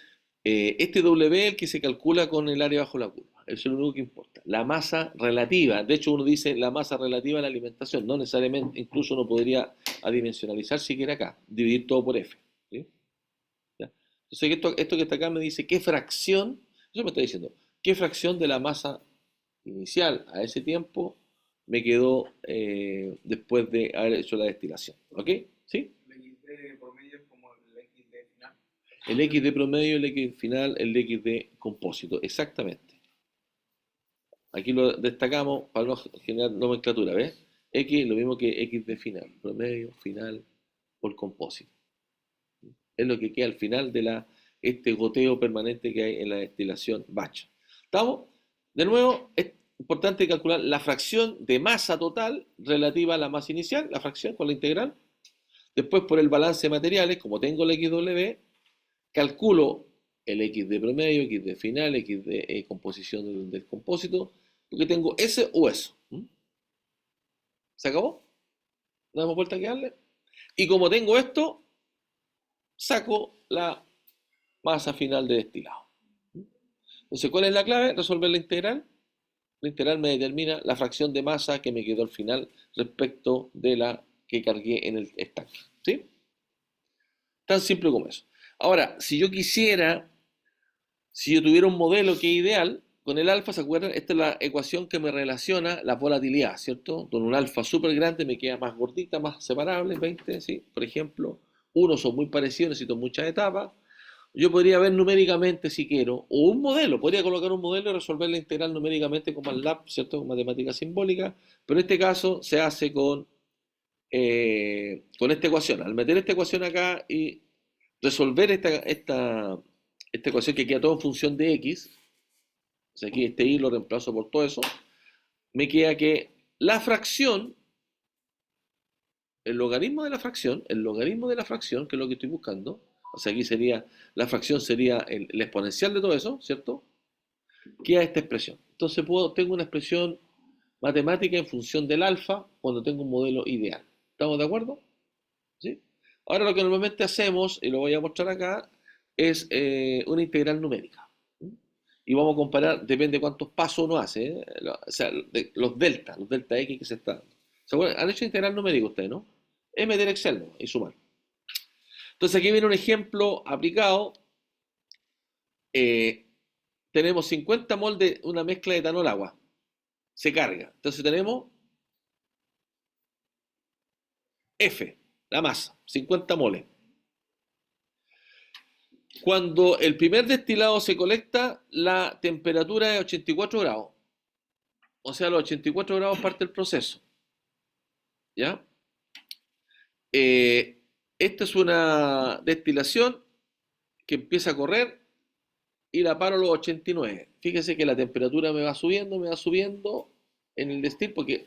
Este W es el que se calcula con el área bajo la curva. Eso es lo único que importa. La masa relativa, de hecho uno dice la masa relativa a la alimentación, no necesariamente, incluso uno podría adimensionalizar si quiere acá, dividir todo por F, ¿sí? ¿Ya? Entonces esto que está acá me dice qué fracción, eso me está diciendo, qué fracción de la masa inicial a ese tiempo me quedó después de haber hecho la destilación, ¿ok? ¿Sí? El XD promedio es como el XD final. El XD promedio, el X final, el XD compósito, exactamente. Aquí lo destacamos para no generar nomenclatura, ¿ves? X lo mismo que XD final, promedio, final, por compósito. Es lo que queda al final de este goteo permanente que hay en la destilación batch. ¿Estamos? De nuevo, es importante calcular la fracción de masa total relativa a la masa inicial, la fracción con la integral. Después, por el balance de materiales, como tengo el XW, calculo el X de promedio, X de final, X de composición del compósito, porque tengo ese o eso. ¿Se acabó? ¿No damos vuelta que darle? Y como tengo esto, saco la masa final de destilado. Entonces, ¿cuál es la clave? Resolver la integral. La integral me determina la fracción de masa que me quedó al final respecto de la que cargué en el estanque. ¿Sí? Tan simple como eso. Ahora, si yo tuviera un modelo que es ideal, con el alfa, ¿se acuerdan? Esta es la ecuación que me relaciona la volatilidad, ¿cierto? Con un alfa súper grande me queda más gordita, más separable, 20, ¿sí? Por ejemplo, unos son muy parecidos, necesito muchas etapas. Yo podría ver numéricamente si quiero, o un modelo, podría colocar un modelo y resolver la integral numéricamente con MATLAB, ¿cierto? Con matemática simbólica, pero en este caso se hace con esta ecuación. Al meter esta ecuación acá y resolver esta ecuación que queda todo en función de x, o sea, aquí este y lo reemplazo por todo eso, me queda que la fracción, el logaritmo de la fracción, que es lo que estoy buscando, o sea, aquí sería, la fracción sería el exponencial de todo eso, ¿cierto? Queda esta expresión. Entonces tengo una expresión matemática en función del alfa cuando tengo un modelo ideal. ¿Estamos de acuerdo? ¿Sí? Ahora lo que normalmente hacemos, y lo voy a mostrar acá, es una integral numérica. ¿Mm? Y vamos a comparar, depende de cuántos pasos uno hace, ¿eh? O sea, los delta X que se está dando. ¿Se acuerdan? Han hecho integral numérica ustedes, ¿no? Es meter Excel, ¿no? Y sumar. Entonces aquí viene un ejemplo aplicado. Eh, tenemos 50 mol de una mezcla de etanol agua. Se carga. Entonces tenemos F, la masa, 50 moles. Cuando el primer destilado se colecta, la temperatura es 84 grados. O sea, a los 84 grados parte el proceso. ¿Ya? Esta es una destilación que empieza a correr y la paro a los 89. Fíjese que la temperatura me va subiendo en el destil porque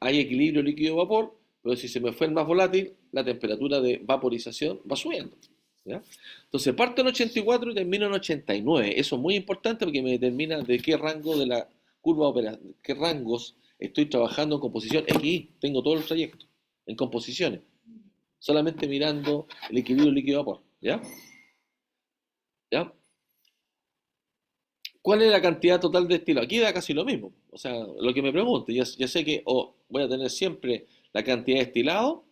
hay equilibrio líquido-vapor, pero si se me fue el más volátil, la temperatura de vaporización va subiendo. ¿Ya? Entonces parto en 84 y termino en 89. Eso es muy importante porque me determina de qué rango de la curva operacional, qué rangos estoy trabajando en composición XY. Tengo todo el trayecto en composiciones, solamente mirando el equilibrio líquido-vapor. ¿Ya? ¿Ya? ¿Cuál es la cantidad total de destilado? Aquí da casi lo mismo. O sea, lo que me pregunto, ya sé que voy a tener siempre la cantidad de destilado,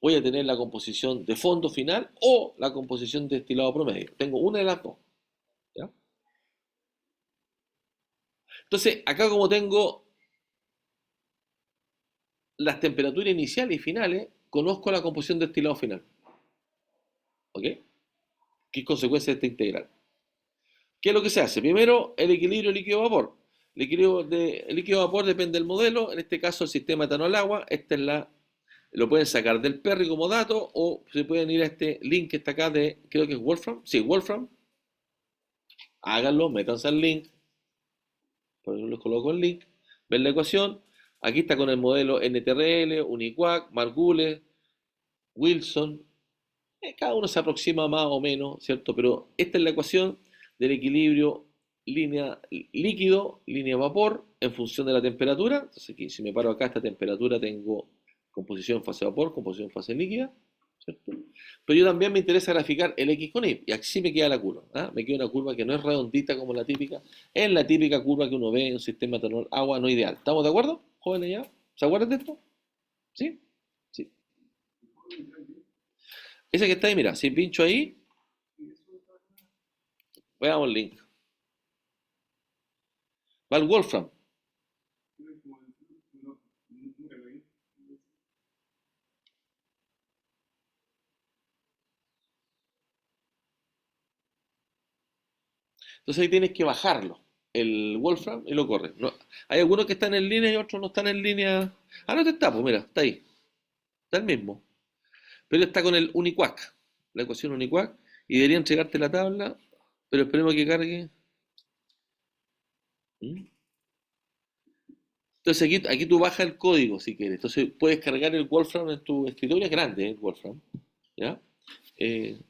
voy a tener la composición de fondo final o la composición de destilado promedio. Tengo una de las dos. ¿Ya? Entonces, acá como tengo las temperaturas iniciales y finales, conozco la composición de destilado final. ¿Ok? ¿Qué es consecuencia de esta integral? ¿Qué es lo que se hace? Primero, el equilibrio líquido-vapor. El líquido-vapor depende del modelo, en este caso el sistema etanol-agua. Lo pueden sacar del Perry como dato o se pueden ir a este link que está acá de, creo que es Wolfram. Sí, Wolfram. Háganlo, métanse al link. Por eso les coloco el link. Ven la ecuación. Aquí está con el modelo NTRL, Uniquac, Margules, Wilson. Cada uno se aproxima más o menos, ¿cierto? Pero esta es la ecuación del equilibrio línea líquido, línea vapor, en función de la temperatura. Entonces aquí, si me paro acá, esta temperatura tengo composición en fase vapor, composición en fase líquida, ¿cierto? Pero yo también me interesa graficar el X con Y, y así me queda la curva. ¿Ah? Me queda una curva que no es redondita como la típica, es la típica curva que uno ve en un sistema etanol agua no ideal. ¿Estamos de acuerdo, jóvenes ya? ¿Se acuerdan de esto? ¿Sí? Sí. Ese que está ahí, mira, si pincho ahí, veamos el link. Va el Wolfram. Entonces ahí tienes que bajarlo, el Wolfram, y lo corres. Hay algunos que están en línea y otros no están en línea. Ah, no te está, pues mira, está ahí. Está el mismo. Pero está con el Uniquac, la ecuación Uniquac, y debería entregarte la tabla, pero esperemos que cargue. ¿Mm? Entonces aquí tú bajas el código si quieres. Entonces puedes cargar el Wolfram en tu escritorio, es grande el Wolfram. ¿Ya? Eh,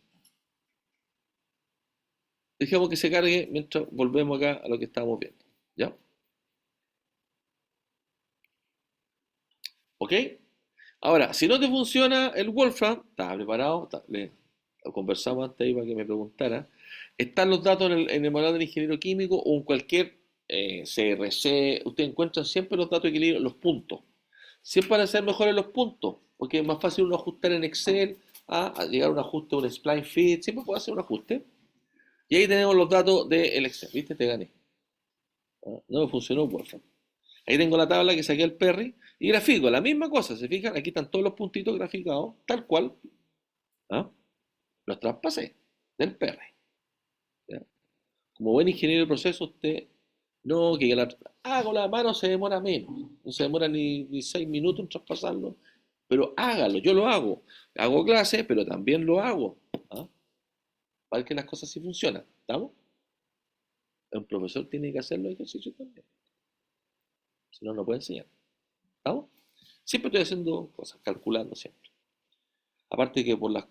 Dejemos que se cargue mientras volvemos acá a lo que estábamos viendo. ¿Ya? ¿Ok? Ahora, si no te funciona el Wolfram, ¿estás preparado? Lo conversamos antes ahí para que me preguntara. Están los datos en el manual del ingeniero químico o en cualquier CRC. Ustedes encuentran siempre los datos de equilibrio, los puntos. Siempre van a ser mejores los puntos, porque es más fácil uno ajustar en Excel a llegar a un ajuste, un spline fit. Siempre puede hacer un ajuste. Y ahí tenemos los datos del Excel. ¿Viste? Te gané. ¿Ah? No me funcionó Wolfram. Ahí tengo la tabla que saqué al Perry y grafico la misma cosa, ¿se fijan? Aquí están todos los puntitos graficados, tal cual. ¿Ah? Los traspasé. del PR. ¿Ya? Como buen ingeniero de proceso, usted no, que hago la mano se demora menos, no se demora ni 6 minutos en traspasarlo, pero hágalo, yo lo hago. Hago clases, pero también lo hago. ¿Ah? Para que las cosas sí funcionan. ¿Estamos? Un profesor tiene que hacer los ejercicios también. Si no, no puede enseñar. ¿Estamos? Siempre estoy haciendo cosas, calculando siempre. Aparte que por las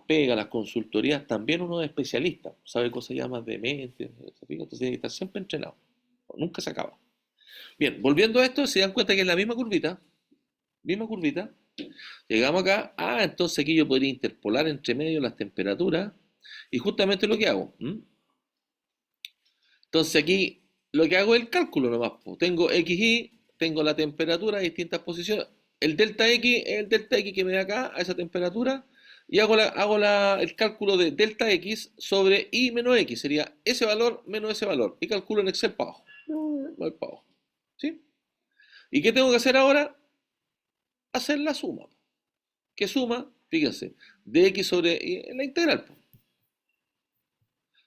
pegas, las consultorías, también uno es especialista, sabe cosas ya más de mente, entonces tiene que estar siempre entrenado. Nunca se acaba. Bien, volviendo a esto, se dan cuenta que es la misma curvita. Llegamos acá, entonces aquí yo podría interpolar entre medio las temperaturas y justamente lo que hago. Entonces aquí lo que hago es el cálculo nomás, po. Tengo XY, tengo la temperatura a distintas posiciones. El delta X es el delta X que me da acá a esa temperatura y el cálculo de delta X sobre Y menos X. Sería ese valor menos ese valor. Y calculo en Excel para abajo. Voy para abajo. ¿Sí? ¿Y qué tengo que hacer ahora? Hacer la suma. ¿Qué suma? Fíjense, de X sobre Y, la integral, po.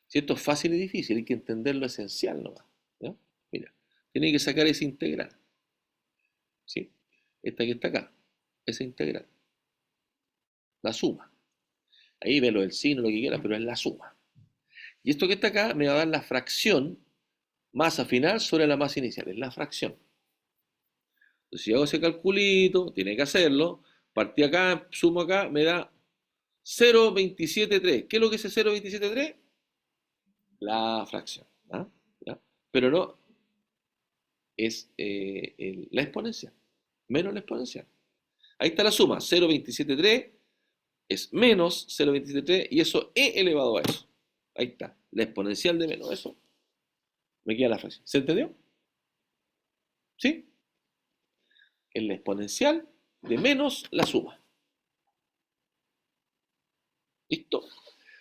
Si esto es fácil y difícil, hay que entender lo esencial nomás. ¿Ya? Mira, tiene que sacar esa integral. ¿Sí? Esta que está acá, esa integral. La suma. Ahí ve lo del signo, lo que quiera, pero es la suma. Y esto que está acá me va a dar la fracción masa final sobre la masa inicial. Es la fracción. Entonces, si hago ese calculito, tiene que hacerlo. Partí acá, sumo acá, me da 0,273. ¿Qué es lo que es 0,273? La fracción. ¿Ah? ¿Ya? Pero no es la exponencial. Menos la exponencial. Ahí está la suma. 0,273 es menos 0,273 y eso e elevado a eso. Ahí está. La exponencial de menos eso. Me queda la fracción. ¿Se entendió? ¿Sí? Es la exponencial de menos la suma. ¿Listo?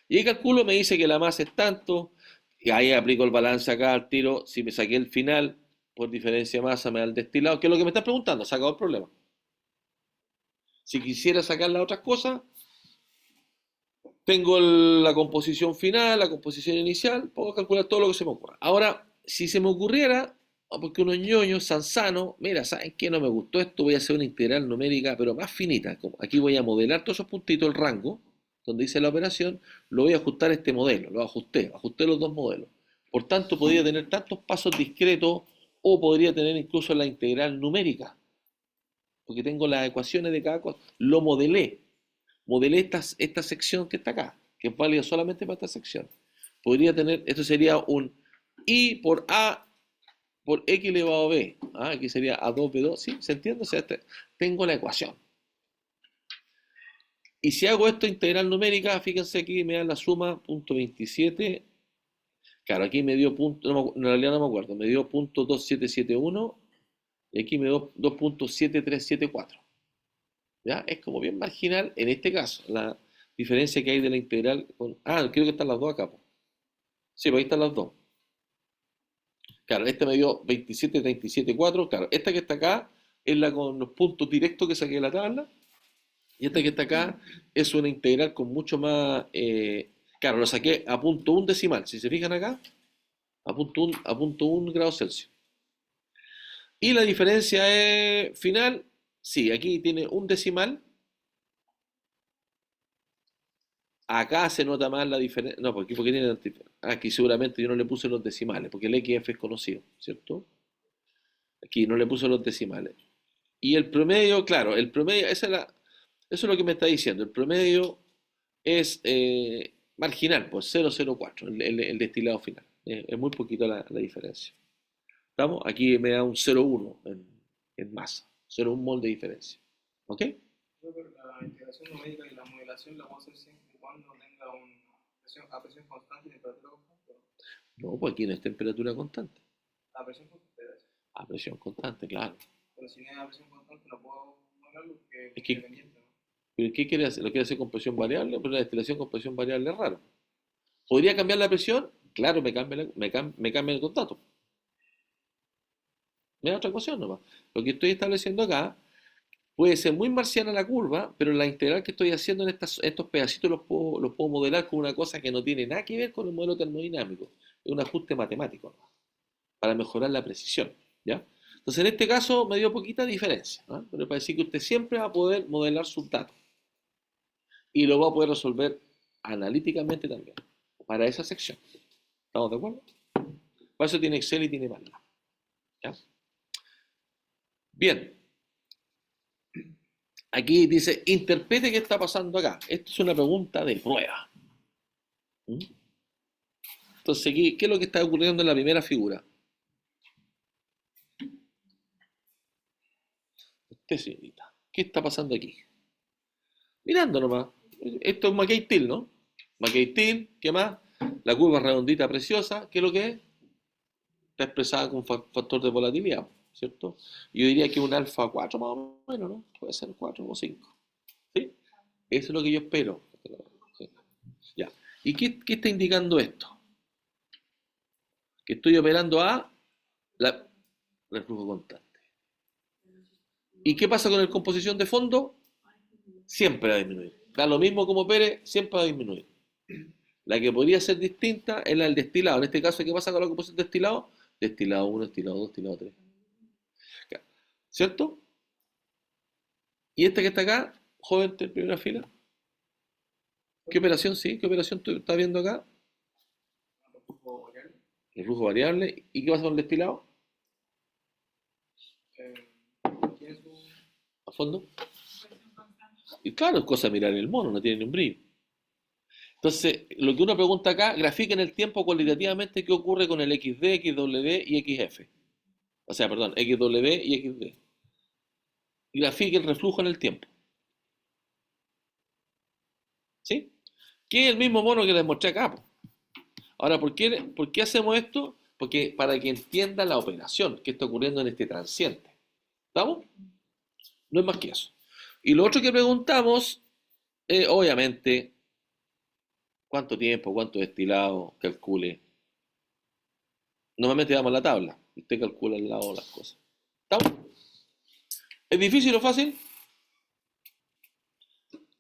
Y ahí calculo, me dice que la masa es tanto. Y ahí aplico el balance acá al tiro. Si me saqué el final por diferencia de masa, me da el destilado. ¿Qué es lo que me estás preguntando? Se acabó el problema. Si quisiera sacar las otras cosas, tengo la composición final, la composición inicial, puedo calcular todo lo que se me ocurra. Ahora, si se me ocurriera, porque uno ñoño, sansano, mira, ¿saben qué? No me gustó esto, voy a hacer una integral numérica, pero más finita. Aquí voy a modelar todos esos puntitos, el rango, donde hice la operación, lo voy a ajustar a este modelo, lo ajusté los dos modelos. Por tanto, podría tener tantos pasos discretos o podría tener incluso la integral numérica, porque tengo las ecuaciones de cada cosa, lo modelé esta sección que está acá, que es válida solamente para esta sección. Podría tener, esto sería un I por A por X elevado a B. Aquí sería A2B2, ¿sí? ¿Se entiende? O sea, tengo la ecuación. Y si hago esto integral numérica, fíjense aquí me da la suma, punto 27. Claro, aquí me dio punto, en realidad no me acuerdo, me dio punto 2771 y aquí me dio 2.7374. ¿Ya? Es como bien marginal en este caso, la diferencia que hay de la integral con... creo que están las dos acá, po. Sí, pues ahí están las dos. Claro, esta me dio 27,37,4. Claro, esta que está acá es la con los puntos directos que saqué de la tabla. Y esta que está acá es una integral con mucho más... claro, lo saqué a punto un decimal. Si se fijan acá, a punto un grado Celsius. Y la diferencia es final. Sí, aquí tiene un decimal. Acá se nota más la diferencia. No, porque tiene. Aquí seguramente yo no le puse los decimales, porque el XF es conocido, ¿cierto? Aquí no le puse los decimales. Y el promedio, claro, el promedio, eso es lo que me está diciendo. El promedio es marginal, pues 0,04, el destilado final. Es muy poquito la diferencia. ¿Estamos? Aquí me da un 0,1 en masa, 0,1 mol de diferencia. ¿Ok? Pero la integración numérica y la modelación la puedo hacer siempre y cuando tenga a presión constante y temperatura constante. No, pues aquí no es temperatura constante. A presión constante. A presión constante, claro. Pero si no es a presión constante no puedo modelarlo porque Es es que, independiente, ¿no? ¿pero qué quiere hacer? ¿Lo quiere hacer con presión variable? Pero la destilación con presión variable es raro. ¿Podría cambiar la presión? Claro, me cambia el contacto. Me da otra ecuación nomás. Lo que estoy estableciendo acá Puede ser muy marciana la curva, pero la integral que estoy haciendo en estos pedacitos los puedo modelar con una cosa que no tiene nada que ver con el modelo termodinámico. Es un ajuste matemático, ¿no? Para mejorar la precisión, ¿ya? Entonces, en este caso me dio poquita diferencia, ¿no? Pero para decir que usted siempre va a poder modelar sus datos y lo va a poder resolver analíticamente también, para esa sección. ¿Estamos de acuerdo? Para eso tiene Excel y tiene MATLAB, ¿ya? Bien, aquí dice, interprete qué está pasando acá. Esto es una pregunta de prueba. ¿Mm? Entonces, aquí, ¿qué es lo que está ocurriendo en la primera figura? Usted, señorita, ¿qué está pasando aquí? Mirando nomás. Esto es McKay-Till, ¿no? McKay-Till, ¿qué más? La curva redondita preciosa, ¿qué es lo que es? Está expresada con un factor de volatilidad, ¿cierto? Yo diría que un alfa 4 más o menos, ¿no? Puede ser 4 o 5. ¿Sí? Eso es lo que yo espero. Sí. Ya. ¿Y qué está indicando esto? Que estoy operando a la, el flujo constante. ¿Y qué pasa con la composición de fondo? Siempre va a disminuir. Da lo mismo como opere, siempre va a disminuir. La que podría ser distinta es la del destilado. En este caso, ¿qué pasa con la composición de destilado? Destilado 1, destilado 2, destilado 3. ¿Cierto? Y este que está acá, joven de primera fila, ¿qué operación sí? ¿Qué operación tú estás viendo acá? El flujo variable. ¿Y qué pasa con el destilado? Tiene su A fondo. Y claro, es cosa de mirar el mono, no tiene ni un brillo. Entonces, lo que uno pregunta acá, grafica en el tiempo cualitativamente qué ocurre con el XD, XW y XF. O sea, perdón, XW y XD. Y grafica el reflujo en el tiempo. ¿Sí? Que es el mismo mono que les mostré acá, po. Ahora, ¿por qué hacemos esto? Porque para que entienda la operación que está ocurriendo en este transiente. ¿Estamos? No es más que eso. Y lo otro que preguntamos, obviamente, cuánto tiempo, cuánto destilado, calcule. Normalmente damos la tabla. Usted calcula al lado las cosas. ¿Estamos? ¿Es difícil o fácil?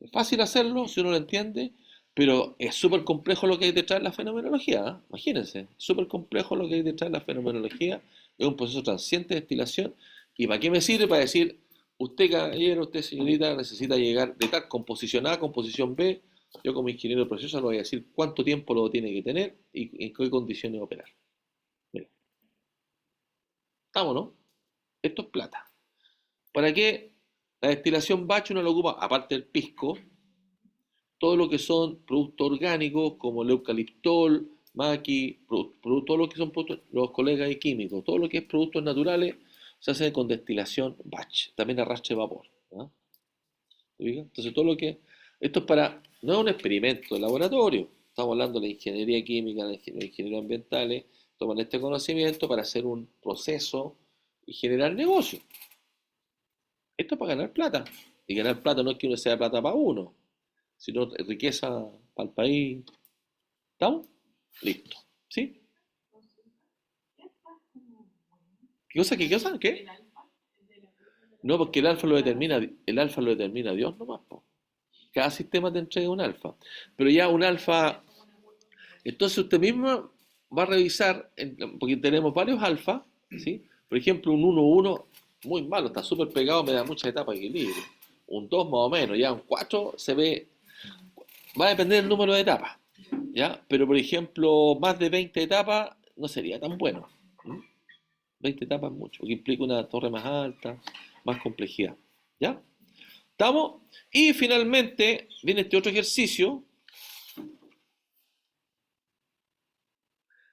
Es fácil hacerlo si uno lo entiende, pero es súper complejo lo que hay detrás de la fenomenología, ¿eh? Imagínense, súper complejo lo que hay detrás de la fenomenología. Es un proceso transiente de destilación. ¿Y para qué me sirve? Para decir, usted caballero, usted señorita, necesita llegar de tal composición A a composición B. Yo como ingeniero de proceso le voy a decir cuánto tiempo lo tiene que tener y en qué condiciones operar. Mira, ¿estamos, no? Esto es plata. ¿Para qué? La destilación batch uno lo ocupa, aparte del pisco, todo lo que son productos orgánicos como el eucaliptol, maqui, todo lo que son productos, los colegas y químicos, todo lo que es productos naturales se hace con destilación batch, también arrastre vapor, ¿no? Entonces todo lo que, esto es para, no es un experimento de laboratorio, estamos hablando de la ingeniería química, de la ingeniería ambientales, toman este conocimiento para hacer un proceso y generar negocio. Esto es para ganar plata. Y ganar plata no es que uno sea plata para uno, sino riqueza para el país. ¿Estamos? Listo. ¿Sí? ¿Qué cosa? ¿Qué cosa? ¿Qué? No, porque el alfa lo determina Dios nomás, po. Cada sistema te entrega un alfa. Pero ya un alfa, entonces usted mismo va a revisar, porque tenemos varios alfa, ¿sí? Por ejemplo, un 1-1, muy malo, está súper pegado, me da mucha etapa de equilibrio. Un 2 más o menos, ya un 4 se ve, va a depender del número de etapas, ¿ya? Pero por ejemplo, más de 20 etapas no sería tan bueno. ¿Mm? 20 etapas es mucho, porque implica una torre más alta, más complejidad. ¿Ya? ¿Estamos? Y finalmente viene este otro ejercicio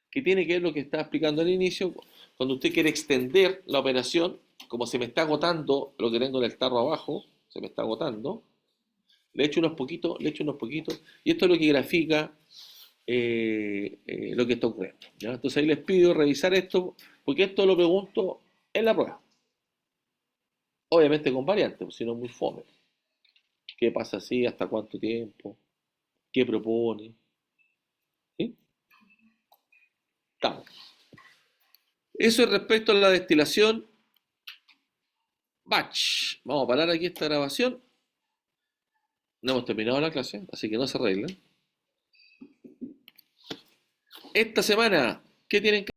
que tiene que ver lo que estaba explicando al inicio, cuando usted quiere extender la operación, como se me está agotando lo que tengo en el tarro abajo, se me está agotando, le echo unos poquitos, le echo unos poquitos, y esto es lo que grafica lo que está ocurriendo, ¿ya? Entonces ahí les pido revisar esto, porque esto lo pregunto en la prueba. Obviamente con variantes, pues, si no es muy fome. ¿Qué pasa así? ¿Hasta cuánto tiempo? ¿Qué propone? ¿Sí? Estamos. Eso es respecto a la destilación batch. Vamos a parar aquí esta grabación. No hemos terminado la clase, así que no se arreglen. Esta semana, ¿qué tienen que